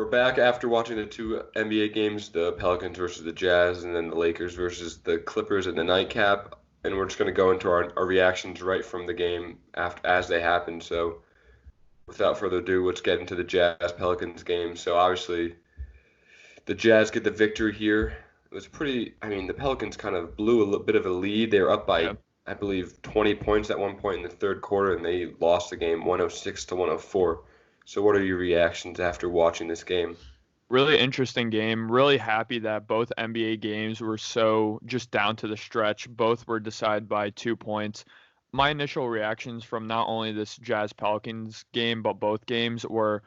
we're back after watching the two NBA games, the Pelicans versus the Jazz, and then the Lakers versus the Clippers in the nightcap. And we're just going to go into our reactions right from the game after as they happened. So without further ado, let's get into the Jazz Pelicans game. So obviously, the Jazz get the victory here. It was pretty. I mean, the Pelicans kind of blew a little bit of a lead. They were up Yeah. by, I believe, 20 points at one point in the third quarter, and they lost the game 106 to 104. So, what are your reactions after watching this game? Really interesting game. Really happy that both NBA games were so just down to the stretch. Both were decided by 2 points. My initial reactions from not only this Jazz Pelicans game, but both games were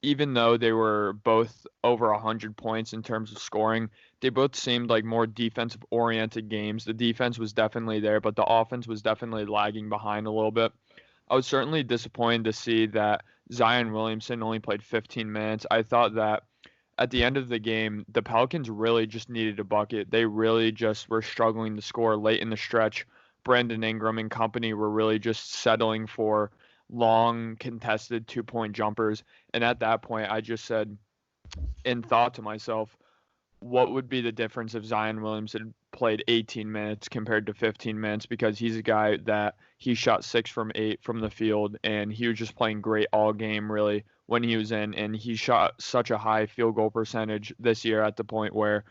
even though they were both over 100 points in terms of scoring, they both seemed like more defensive oriented games. The defense was definitely there, but the offense was definitely lagging behind a little bit. I was certainly disappointed to see that Zion Williamson only played 15 minutes. I thought that at the end of the game, the Pelicans really just needed a bucket. They really just were struggling to score late in the stretch. Brandon Ingram and company were really just settling for long contested 2 point jumpers. And at that point, I just said and thought to myself, what would be the difference if Zion Williamson played 18 minutes compared to 15 minutes? Because he's a guy that he shot 6 from 8 from the field, and he was just playing great all game, really, when he was in. And he shot such a high field goal percentage this year at the point where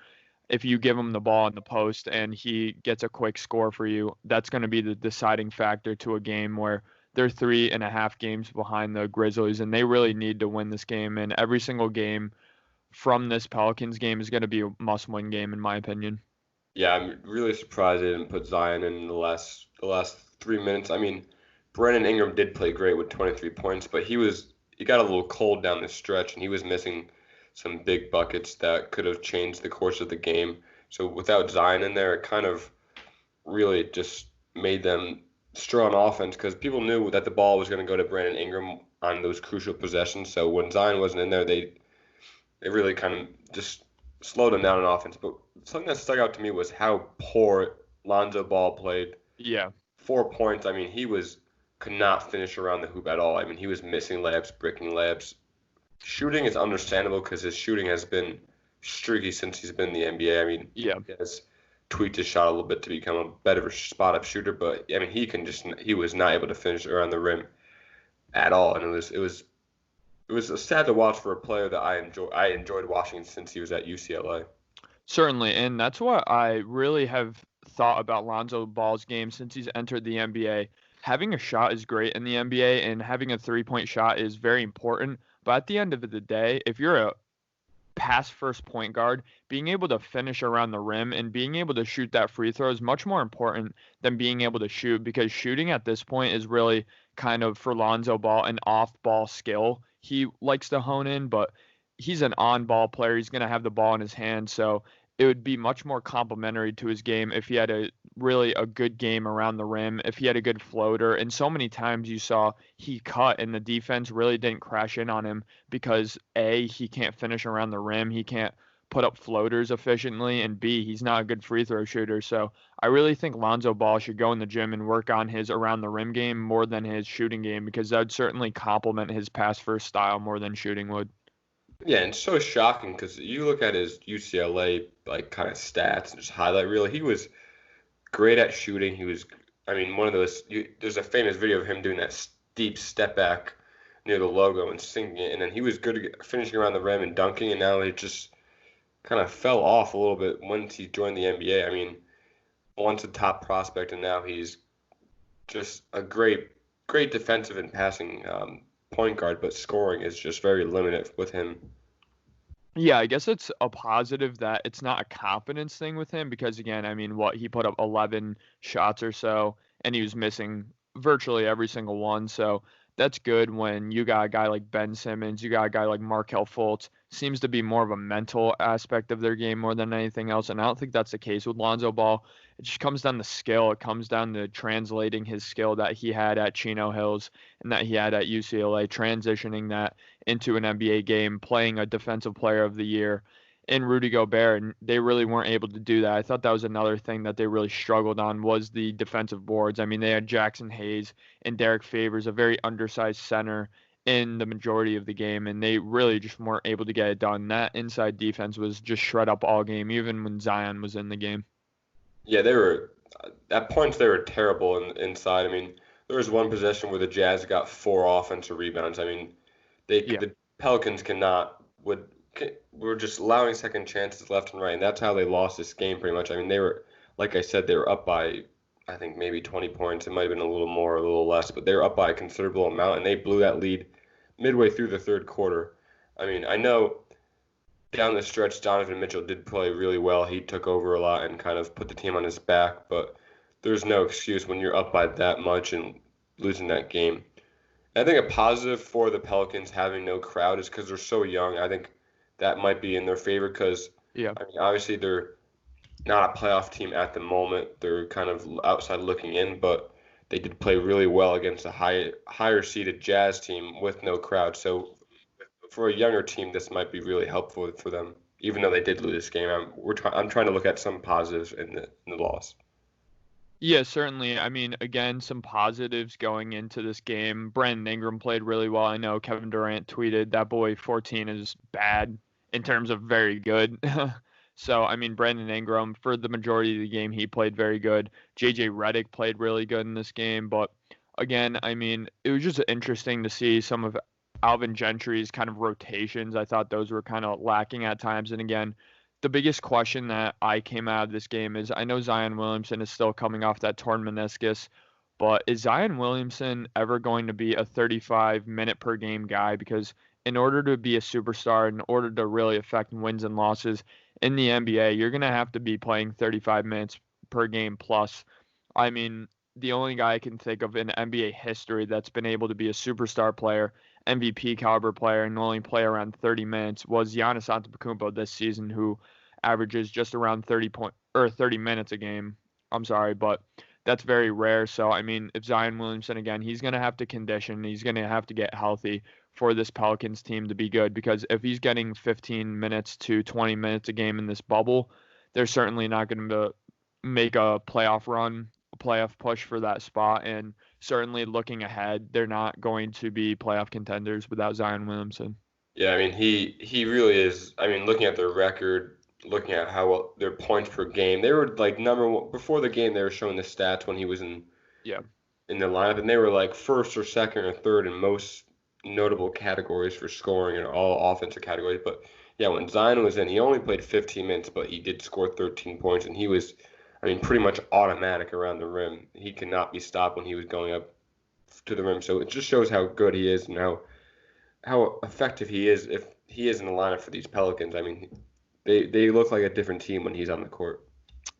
if you give him the ball in the post and he gets a quick score for you, that's going to be the deciding factor to a game where they're 3.5 games behind the Grizzlies, and they really need to win this game. And every single game from this Pelicans game is going to be a must-win game, in my opinion. Yeah, I'm really surprised they didn't put Zion in the last 3 minutes. I mean, Brandon Ingram did play great with 23 points, but he got a little cold down the stretch, and he was missing some big buckets that could have changed the course of the game. So without Zion in there, it kind of really just made them strong on offense because people knew that the ball was going to go to Brandon Ingram on those crucial possessions. So when Zion wasn't in there, they really kind of just slowed them down on offense. But something that stuck out to me was how poor Lonzo Ball played. Yeah, 4 points. I mean, could not finish around the hoop at all. I mean, he was missing layups, breaking layups. Shooting is understandable because his shooting has been streaky since he's been in the NBA. I mean, yeah. he has tweaked his shot a little bit to become a better spot up shooter, but I mean, he was not able to finish around the rim at all, and it was sad to watch for a player that I enjoyed watching since he was at UCLA. Certainly, and that's what I really have thought about Lonzo Ball's game since he's entered the NBA. Having a shot is great in the NBA, and having a 3 point shot is very important. But at the end of the day, if you're a pass first point guard, being able to finish around the rim and being able to shoot that free throw is much more important than being able to shoot because shooting at this point is really kind of for Lonzo Ball an off ball skill. He likes to hone in, but he's an on ball player. He's going to have the ball in his hand. So it would be much more complimentary to his game if he had a really a good game around the rim, if he had a good floater. And so many times you saw he cut and the defense really didn't crash in on him because A, he can't finish around the rim, he can't put up floaters efficiently, and B, he's not a good free throw shooter. So I really think Lonzo Ball should go in the gym and work on his around the rim game more than his shooting game because that would certainly complement his pass first style more than shooting would. Yeah, and it's so shocking because you look at his UCLA like kind of stats and just highlight reel. He was great at shooting. I mean, one of those. There's a famous video of him doing that steep step back near the logo and sinking it, and then he was good at finishing around the rim and dunking, and now it just kind of fell off a little bit once he joined the NBA. I mean, once a top prospect, and now he's just a great defensive and passing point guard, but scoring is just very limited with him. Yeah, I guess it's a positive that it's not a confidence thing with him because again, I mean, what he put up 11 shots or so and he was missing virtually every single one. So that's good when you got a guy like Ben Simmons, you got a guy like Markel Fultz. Seems to be more of a mental aspect of their game more than anything else, and I don't think that's the case with Lonzo Ball. It just comes down to skill. It comes down to translating his skill that he had at Chino Hills and that he had at UCLA, transitioning that into an NBA game, playing a defensive player of the year in Rudy Gobert, and they really weren't able to do that. I thought that was another thing that they really struggled on was the defensive boards. I mean, they had Jackson Hayes and Derek Favors, a very undersized center, in the majority of the game, and they really just weren't able to get it done. That inside defense was just shred up all game, even when Zion was in the game. Yeah, they were at points they were terrible inside. I mean, there was one possession where the Jazz got 4 offensive rebounds. I mean, Yeah. the Pelicans were just allowing second chances left and right, and that's how they lost this game pretty much. I mean, they were, like I said, they were up by, I think, maybe 20 points. It might have been a little more, a little less, but they were up by a considerable amount, and they blew that lead midway through the third quarter. I mean, I know down the stretch, Donovan Mitchell did play really well. He took over a lot and kind of put the team on his back, but there's no excuse when you're up by that much and losing that game. I think a positive for the Pelicans having no crowd is because they're so young. I think that might be in their favor because, Yeah. I mean, obviously they're not a playoff team at the moment. They're kind of outside looking in, but they did play really well against a higher seeded Jazz team with no crowd. So for a younger team, this might be really helpful for them, even though they did lose this game. I'm trying to look at some positives in the loss. Yeah, certainly. I mean, again, some positives going into this game. Brandon Ingram played really well. I know Kevin Durant tweeted that boy 14 is bad in terms of very good. So, I mean, Brandon Ingram, for the majority of the game, he played very good. JJ Redick played really good in this game. But again, I mean, it was just interesting to see some of Alvin Gentry's kind of rotations. I thought those were kind of lacking at times. And again, the biggest question that I came out of this game is I know Zion Williamson is still coming off that torn meniscus, but is Zion Williamson ever going to be a 35-minute per game guy? Because in order to be a superstar, in order to really affect wins and losses in the NBA, you're going to have to be playing 35 minutes per game plus. I mean, the only guy I can think of in NBA history that's been able to be a superstar player, MVP caliber player, and only play around 30 minutes was Giannis Antetokounmpo this season, who averages just around 30 minutes a game. I'm sorry, but that's very rare. So I mean, if Zion Williamson again, he's going to have to condition, he's going to have to get healthy for this Pelicans team to be good because if he's getting 15 minutes to 20 minutes a game in this bubble, they're certainly not going to make a playoff run, a playoff push for that spot. And certainly looking ahead, they're not going to be playoff contenders without Zion Williamson. Yeah, I mean he really is. I mean, looking at their record, looking at how well their points per game, they were like number one before the game. They were showing the stats when he was Yeah. in the lineup, and they were like first or second or third in most notable categories for scoring in all offensive categories. But yeah, when Zion was in, he only played 15 minutes, but he did score 13 points, and he was, I mean, pretty much automatic around the rim. He could not be stopped when he was going up to the rim. So it just shows how good he is and how effective he is if he is in the lineup for these Pelicans. I mean, they look like a different team when he's on the court.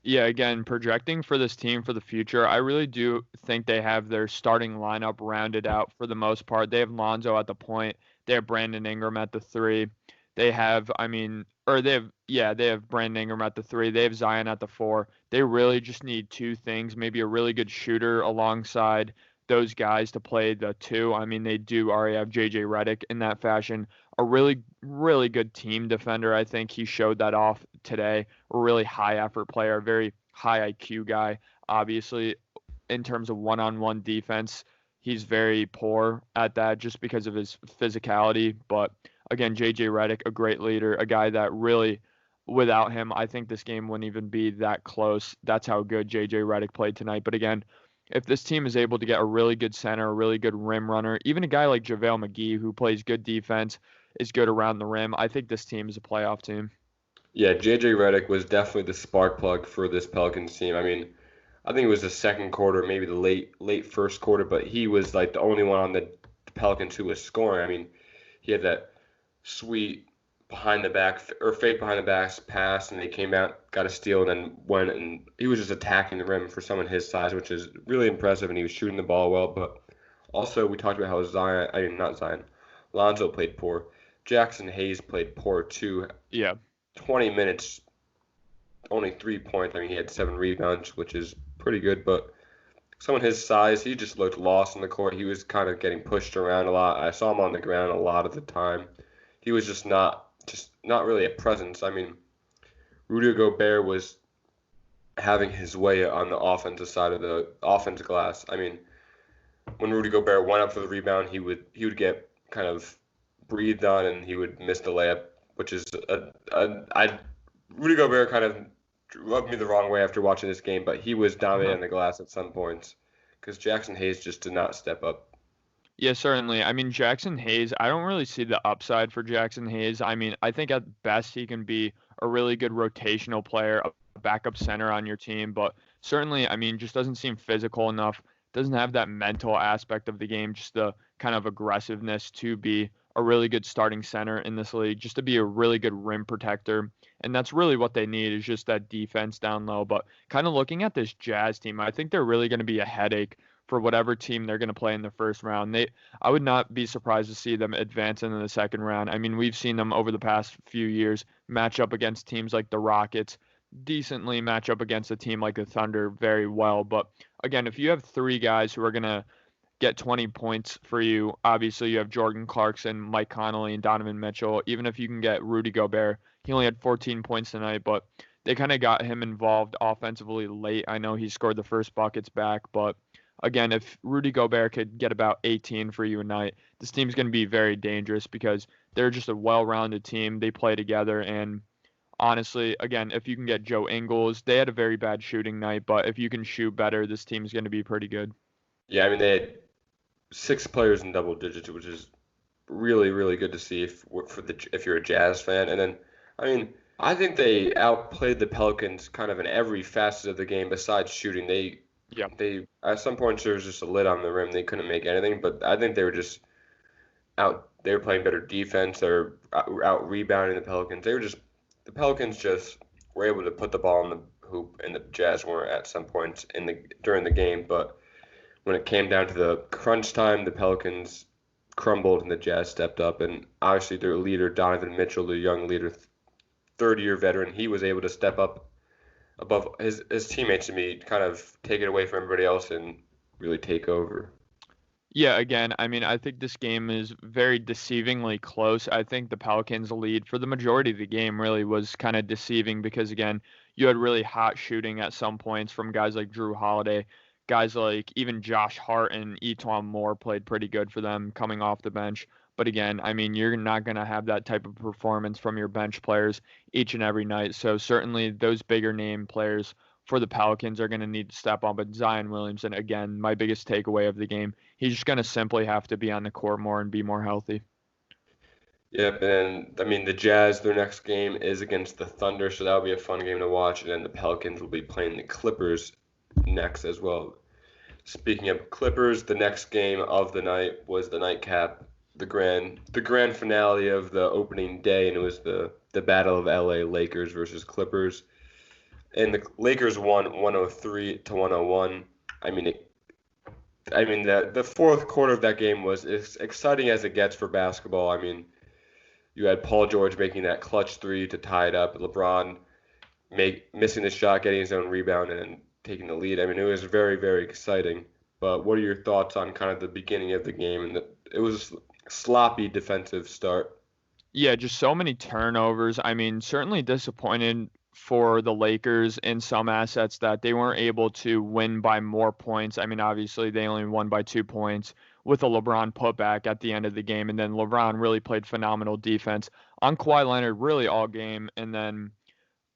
Yeah, again, projecting for this team for the future, I really do think they have their starting lineup rounded out for the most part. They have Lonzo at the point. They have Brandon Ingram at the three. They have, I mean, or they have, yeah, they have Brandon Ingram at the three. They have Zion at the four. They really just need two things, maybe a really good shooter alongside those guys to play the two. I mean, they do already have JJ Redick in that fashion. A really, really good team defender. I think he showed that off today. A really high effort player, a very high IQ guy. Obviously, in terms of one-on-one defense, he's very poor at that just because of his physicality. But again, JJ Redick, a great leader, a guy that really, without him, I think this game wouldn't even be that close. That's how good JJ Redick played tonight. But again, if this team is able to get a really good center, a really good rim runner, even a guy like JaVale McGee who plays good defense, is good around the rim, I think this team is a playoff team. Yeah, JJ Redick was definitely the spark plug for this Pelicans team. I mean, I think it was the second quarter, maybe the late first quarter, but he was like the only one on the Pelicans who was scoring. I mean, he had that sweet behind the back or fake behind the back pass, and he came out, got a steal, and then went and he was just attacking the rim for someone his size, which is really impressive. And he was shooting the ball well, but also we talked about how Zion, I mean not Zion, Lonzo played poor. Jackson Hayes played poor too. Yeah. 20 minutes, only 3 points. I mean, he had 7 rebounds, which is pretty good, but someone his size, he just looked lost in the court. He was kind of getting pushed around a lot. I saw him on the ground a lot of the time. He was just not really a presence. I mean, Rudy Gobert was having his way on the offensive side of the offensive glass. I mean, when Rudy Gobert went up for the rebound, he would get kind of breathed on and he would miss the layup, which is Rudy Gobert kind of rubbed me the wrong way after watching this game, but he was dominating on the glass at some points because Jackson Hayes just did not step up. Yeah, certainly. I mean, Jackson Hayes, I don't really see the upside for Jackson Hayes. I mean, I think at best he can be a really good rotational player, a backup center on your team, but certainly, I mean, just doesn't seem physical enough, doesn't have that mental aspect of the game, just the kind of aggressiveness to be a really good starting center in this league, just to be a really good rim protector. And that's really what they need is just that defense down low. But kind of looking at this Jazz team, I think they're really going to be a headache for whatever team they're going to play in the first round. I would not be surprised to see them advance into the second round. I mean, we've seen them over the past few years match up against teams like the Rockets, decently match up against a team like the Thunder very well. But again, if you have three guys who are going to get 20 points for you, obviously you have Jordan Clarkson, Mike Conley, and Donovan Mitchell. Even if you can get Rudy Gobert, he only had 14 points tonight, but they kind of got him involved offensively late. I know he scored the first buckets back, but again, if Rudy Gobert could get about 18 for you a night, this team's going to be very dangerous because they're just a well-rounded team. They play together, and honestly, again, if you can get Joe Ingles, they had a very bad shooting night, but if you can shoot better, this team's going to be pretty good. Yeah, I mean, they had 6 players in double digits, which is really, really good to see if you're a Jazz fan. And then, I mean, I think they outplayed the Pelicans kind of in every facet of the game besides shooting. They at some points there was just a lid on the rim. They couldn't make anything, but I think they were just out. They were playing better defense. They were out rebounding the Pelicans. The Pelicans just were able to put the ball in the hoop, and the Jazz weren't at some points during the game. But when it came down to the crunch time, the Pelicans crumbled and the Jazz stepped up. And obviously their leader, Donovan Mitchell, the young leader, third-year veteran, he was able to step up above his teammates and be kind of take it away from everybody else and really take over. Yeah, again, I mean, I think this game is very deceivingly close. I think the Pelicans' lead for the majority of the game really was kind of deceiving because, again, you had really hot shooting at some points from guys like Drew Holiday. Guys like even Josh Hart and Etuan Moore played pretty good for them coming off the bench. But again, I mean, you're not going to have that type of performance from your bench players each and every night. So certainly those bigger name players for the Pelicans are going to need to step up. But Zion Williamson, again, my biggest takeaway of the game, he's just going to simply have to be on the court more and be more healthy. Yep, and I mean the Jazz, their next game is against the Thunder, so that'll be a fun game to watch. And then the Pelicans will be playing the Clippers next as well. Speaking of Clippers, the next game of the night was the nightcap, the grand finale of the opening day, and it was the battle of LA Lakers versus Clippers. And the Lakers won 103-101. I mean, the fourth quarter of that game was as exciting as it gets for basketball. I mean, you had Paul George making that clutch three to tie it up, LeBron missing the shot, getting his own rebound, and taking the lead. I mean, it was very, very exciting. But what are your thoughts on kind of the beginning of the game? And it was a sloppy defensive start. Yeah, just so many turnovers. I mean, certainly disappointed for the Lakers in some assets that they weren't able to win by more points. I mean, obviously they only won by 2 points with a LeBron putback at the end of the game. And then LeBron really played phenomenal defense on Kawhi Leonard really all game. And then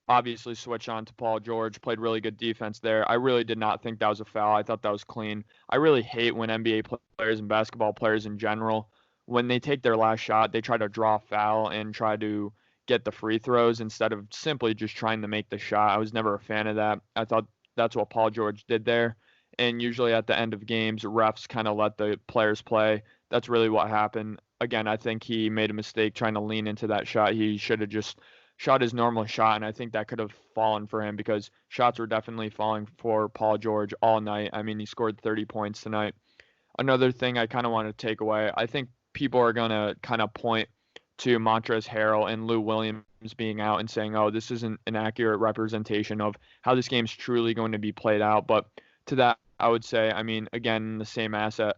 obviously switch on to Paul George, played really good defense there. I really did not think that was a foul. I thought that was clean. I really hate when NBA players and basketball players in general, when they take their last shot, they try to draw a foul and try to get the free throws instead of simply just trying to make the shot. I was never a fan of that. I thought that's what Paul George did there. And usually at the end of games, refs kind of let the players play. That's really what happened. Again, I think he made a mistake trying to lean into that shot. He should have just shot his normal shot, and I think that could have fallen for him because shots were definitely falling for Paul George all night. I mean, he scored 30 points tonight. Another thing I kind of want to take away, I think people are going to kind of point to Montrezl Harrell and Lou Williams being out and saying, oh, this isn't an accurate representation of how this game's truly going to be played out. But to that, I would say, I mean, again, the same asset.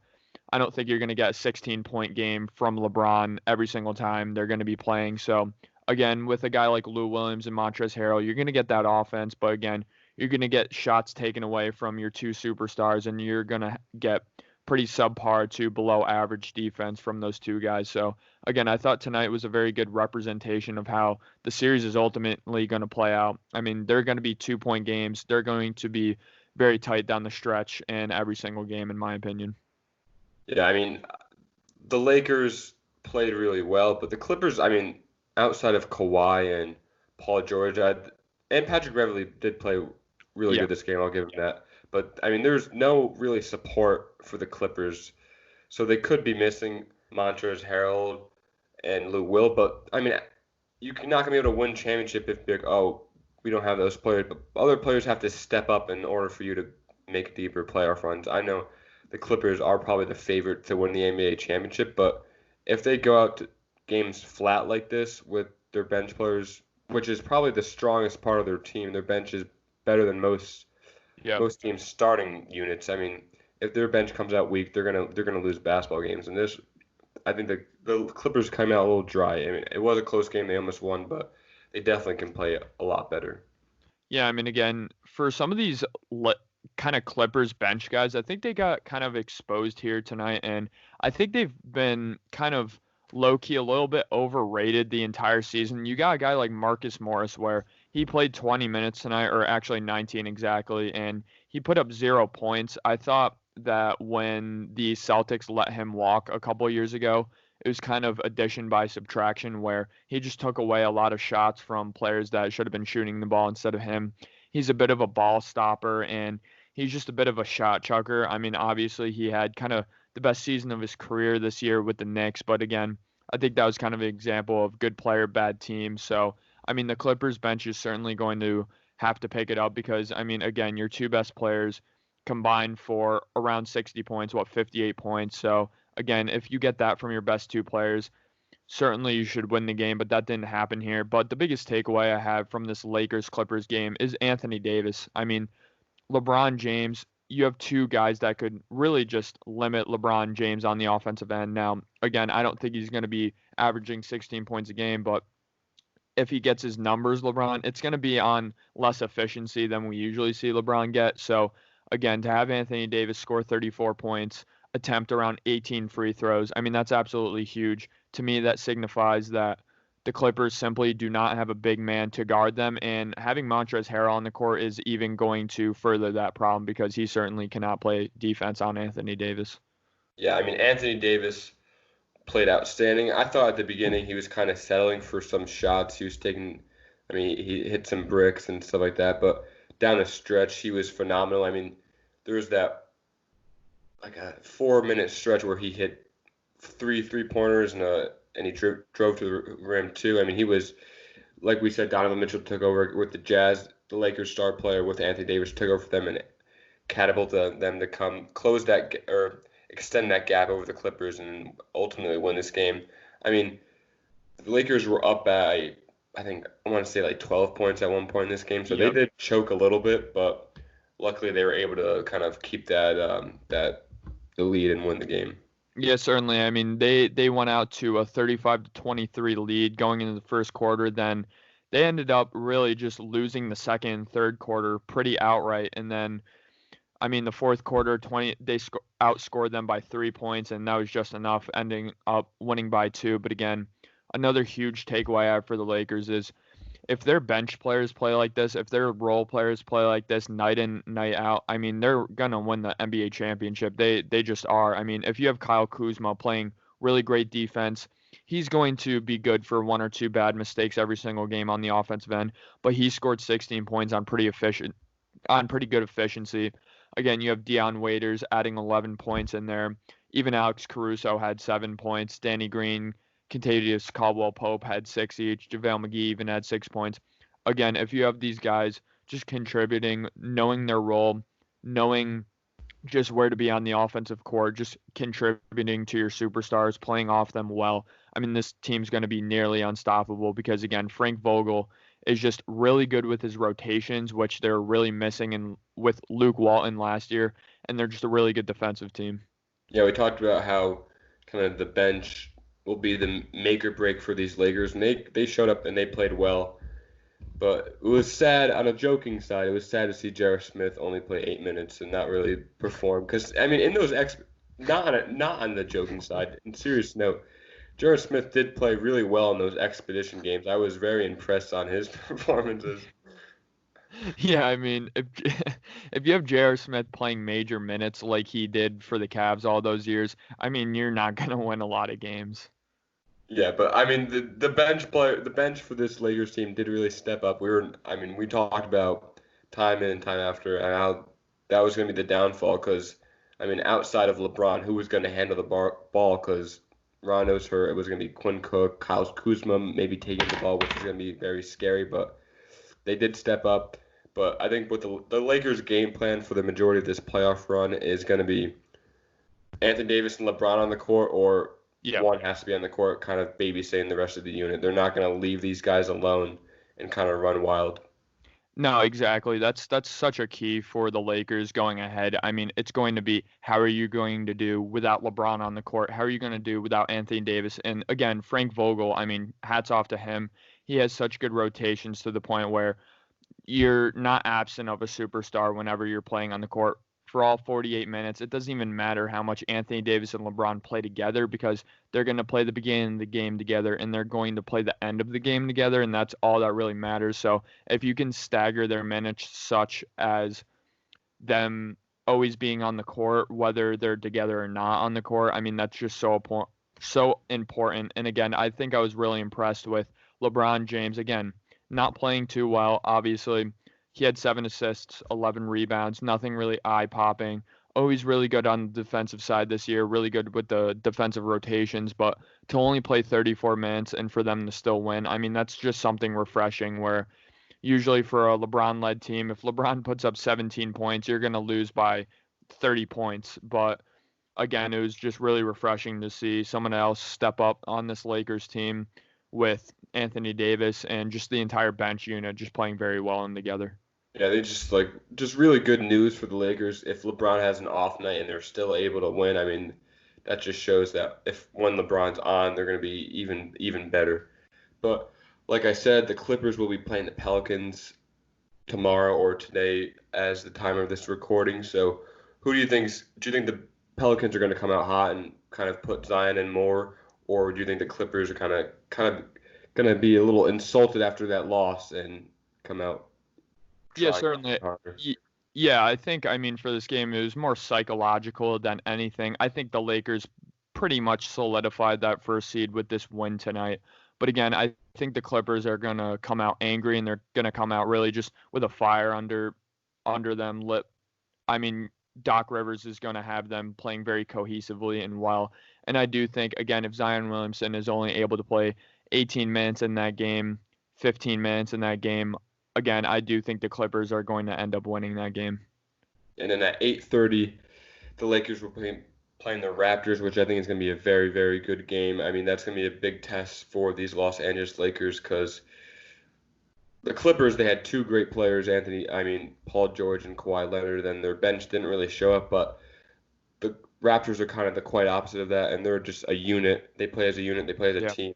I don't think you're going to get a 16-point game from LeBron every single time they're going to be playing. So, again, with a guy like Lou Williams and Montrezl Harrell, you're going to get that offense. But, again, you're going to get shots taken away from your two superstars, and you're going to get pretty subpar to below average defense from those two guys. So again, I thought tonight was a very good representation of how the series is ultimately going to play out. I mean, they're going to be 2-point games. They're going to be very tight down the stretch in every single game, in my opinion. Yeah, I mean, the Lakers played really well, but the Clippers, I mean, outside of Kawhi and Paul George, and Patrick Beverley did play really Yeah. good this game. I'll give him that. But I mean, there's no really support for the Clippers, so they could be missing Montrezl Harrell and Lou Will. But I mean, you're not gonna be able to win championship if you're like, oh, we don't have those players. But other players have to step up in order for you to make deeper playoff runs. I know the Clippers are probably the favorite to win the NBA championship, but if they go out to games flat like this with their bench players, which is probably the strongest part of their team, their bench is better than Yep. most teams' starting units. I mean, if their bench comes out weak, they're gonna lose basketball games. And this, I think the Clippers came out a little dry. I mean, it was a close game; they almost won, but they definitely can play a lot better. Yeah, I mean, again, for some of these kind of Clippers bench guys, I think they got kind of exposed here tonight, and I think they've been kind of low key a little bit overrated the entire season. You got a guy like Marcus Morris, where he played 20 minutes tonight, or actually 19 exactly, and he put up 0 points. I thought that when the Celtics let him walk a couple of years ago, it was kind of addition by subtraction where he just took away a lot of shots from players that should have been shooting the ball instead of him. He's a bit of a ball stopper and he's just a bit of a shot chucker. I mean, obviously he had kind of the best season of his career this year with the Knicks, but again, I think that was kind of an example of good player, bad team. So, I mean, the Clippers bench is certainly going to have to pick it up because, I mean, again, your two best players combined for around 60 points, 58 points. So, again, if you get that from your best two players, certainly you should win the game, but that didn't happen here. But the biggest takeaway I have from this Lakers Clippers game is Anthony Davis. I mean, LeBron James, you have two guys that could really just limit LeBron James on the offensive end. Now, again, I don't think he's going to be averaging 16 points a game, but if he gets his numbers, LeBron, it's going to be on less efficiency than we usually see LeBron get. So, again, to have Anthony Davis score 34 points, attempt around 18 free throws, I mean, that's absolutely huge. To me, that signifies that the Clippers simply do not have a big man to guard them, and having Montrezl Harrell on the court is even going to further that problem because he certainly cannot play defense on Anthony Davis. Yeah, I mean, Anthony Davis played outstanding. I thought at the beginning he was kind of settling for some shots. He was taking, I mean, he hit some bricks and stuff like that, but down the stretch he was phenomenal. I mean, there was that like a 4 minute stretch where he hit three pointers and he drove to the rim too. I mean, he was like we said, Donovan Mitchell took over with the Jazz, the Lakers star player with Anthony Davis took over for them and catapulted them to come close that or extend that gap over the Clippers and ultimately win this game. I mean, the Lakers were up by I think I want to say like 12 points at one point in this game, so they Yep. did choke a little bit, but luckily they were able to kind of keep the lead and win the game. Yeah, certainly. I mean, they went out to a 35-23 lead going into the first quarter. Then they ended up really just losing the second and third quarter pretty outright. And then, I mean, the fourth quarter, they outscored them by 3 points, and that was just enough, ending up winning by two. But again, another huge takeaway I have for the Lakers is if their bench players play like this, if their role players play like this night in, night out, I mean, they're gonna win the NBA championship. They just are. I mean, if you have Kyle Kuzma playing really great defense, he's going to be good for one or two bad mistakes every single game on the offensive end, but he scored 16 points on pretty good efficiency. Again, you have Deion Waiters adding 11 points in there. Even Alex Caruso had 7 points. Danny Green, Contagious Caldwell Pope had six each. JaVale McGee even had 6 points. Again, if you have these guys just contributing, knowing their role, knowing just where to be on the offensive court, just contributing to your superstars, playing off them well, I mean, this team's going to be nearly unstoppable because, again, Frank Vogel is just really good with his rotations, which they're really missing with Luke Walton last year, and they're just a really good defensive team. Yeah, we talked about how kind of the bench will be the make or break for these Lakers, and they showed up and they played well. But it was sad, on a joking side, it was sad to see J.R. Smith only play 8 minutes and not really perform. Because, I mean, in those not on the joking side. In serious note, Jordan Smith did play really well in those expedition games. I was very impressed on his performances. Yeah, I mean, if if you have J.R. Smith playing major minutes like he did for the Cavs all those years, I mean, you're not gonna win a lot of games. Yeah, but I mean the bench for this Lakers team did really step up. We talked about time in and time after and how that was going to be the downfall because I mean outside of LeBron, who was going to handle the ball because Rondo's hurt, it was going to be Quinn Cook, Kyle Kuzma maybe taking the ball, which is going to be very scary, but they did step up. But I think with the Lakers' game plan for the majority of this playoff run is going to be Anthony Davis and LeBron on the court, or Yep. one has to be on the court, kind of babysitting the rest of the unit. They're not going to leave these guys alone and kind of run wild. No, exactly. That's such a key for the Lakers going ahead. I mean, it's going to be how are you going to do without LeBron on the court? How are you going to do without Anthony Davis? And again, Frank Vogel, I mean, hats off to him. He has such good rotations to the point where you're not absent of a superstar whenever you're playing on the court for all 48 minutes. It doesn't even matter how much Anthony Davis and LeBron play together because they're going to play the beginning of the game together and they're going to play the end of the game together, and that's all that really matters. So if you can stagger their minutes such as them always being on the court, whether they're together or not on the court, I mean, that's just so important. And again, I think I was really impressed with LeBron James. Again, not playing too well, obviously. He had 7 assists, 11 rebounds, nothing really eye popping. Always really good on the defensive side this year, really good with the defensive rotations, but to only play 34 minutes and for them to still win, I mean, that's just something refreshing where usually for a LeBron led team, if LeBron puts up 17 points, you're going to lose by 30 points. But again, it was just really refreshing to see someone else step up on this Lakers team with Anthony Davis and just the entire bench unit just playing very well and together. Yeah, they just really good news for the Lakers. If LeBron has an off night and they're still able to win, I mean, that just shows that if when LeBron's on, they're going to be even better. But like I said, the Clippers will be playing the Pelicans tomorrow or today as the time of this recording. So, do you think the Pelicans are going to come out hot and kind of put Zion in more, or do you think the Clippers are kind of going to be a little insulted after that loss and come out Yeah, trying certainly. harder? Y- Yeah, I think, I mean, for this game, it was more psychological than anything. I think the Lakers pretty much solidified that first seed with this win tonight. But again, I think the Clippers are going to come out angry and they're going to come out really just with a fire under them lit. I mean, Doc Rivers is going to have them playing very cohesively and well. And I do think, again, if Zion Williamson is only able to play 18 minutes in that game, 15 minutes in that game, again, I do think the Clippers are going to end up winning that game. And then at 8:30, the Lakers were playing the Raptors, which I think is going to be a very, very good game. I mean, that's going to be a big test for these Los Angeles Lakers because the Clippers, they had two great players, Paul George and Kawhi Leonard, and their bench didn't really show up, but the Raptors are kind of the quite opposite of that, and they're just a unit. They play as a unit, they play as a Yeah. team.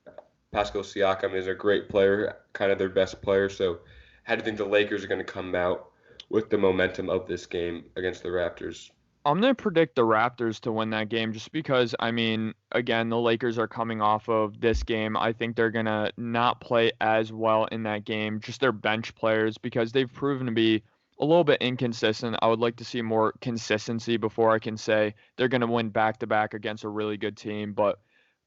Pascal Siakam is a great player, kind of their best player, so how do you think the Lakers are going to come out with the momentum of this game against the Raptors? I'm going to predict the Raptors to win that game just because, I mean, again, the Lakers are coming off of this game. I think they're going to not play as well in that game, just their bench players, because they've proven to be a little bit inconsistent. I would like to see more consistency before I can say they're going to win back to back against a really good team. But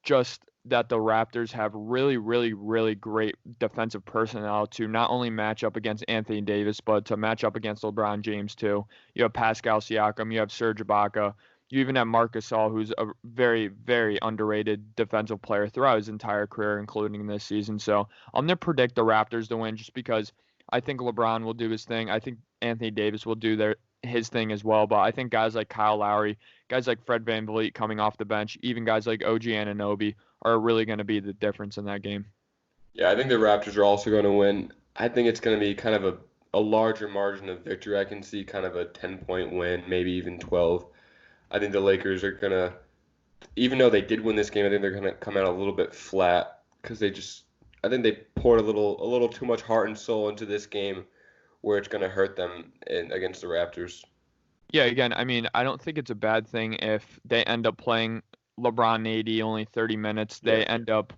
just that the Raptors have really, really, really great defensive personnel to not only match up against Anthony Davis, but to match up against LeBron James too. You have Pascal Siakam, you have Serge Ibaka, you even have Marc Gasol, who's a very, very underrated defensive player throughout his entire career, including this season. So I'm gonna predict the Raptors to win just because I think LeBron will do his thing. I think Anthony Davis will do his thing as well. But I think guys like Kyle Lowry, guys like Fred VanVleet coming off the bench, even guys like OG Anunoby are really going to be the difference in that game. Yeah, I think the Raptors are also going to win. I think it's going to be kind of a larger margin of victory. I can see kind of a 10-point win, maybe even 12. I think the Lakers are going to, even though they did win this game, I think they're going to come out a little bit flat because I think they poured a little too much heart and soul into this game where it's going to hurt them against the Raptors. Yeah, again, I mean, I don't think it's a bad thing if they end up playing LeBron and AD only 30 minutes. Yeah. They end up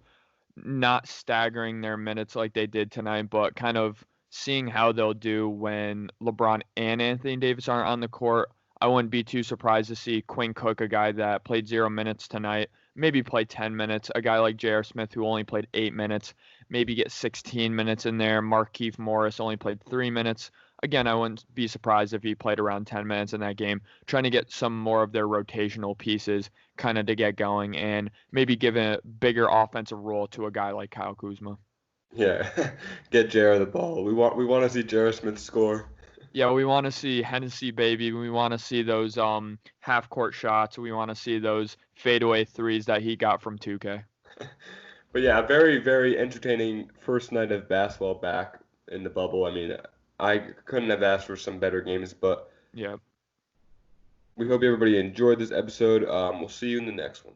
not staggering their minutes like they did tonight, but kind of seeing how they'll do when LeBron and Anthony Davis aren't on the court. I wouldn't be too surprised to see Quinn Cook, a guy that played 0 minutes tonight, maybe play 10 minutes. A guy like J.R. Smith, who only played 8 minutes, maybe get 16 minutes in there. Markieff Morris only played 3 minutes. Again, I wouldn't be surprised if he played around 10 minutes in that game, trying to get some more of their rotational pieces kind of to get going and maybe give a bigger offensive role to a guy like Kyle Kuzma. Yeah, get J.R. the ball. We want to see J.R. Smith score. Yeah, we want to see Hennessy, baby. We want to see those half court shots. We want to see those fadeaway threes that he got from 2K. But yeah, very, very entertaining first night of basketball back in the bubble. I mean, I couldn't have asked for some better games, but Yeah. we hope everybody enjoyed this episode. We'll see you in the next one.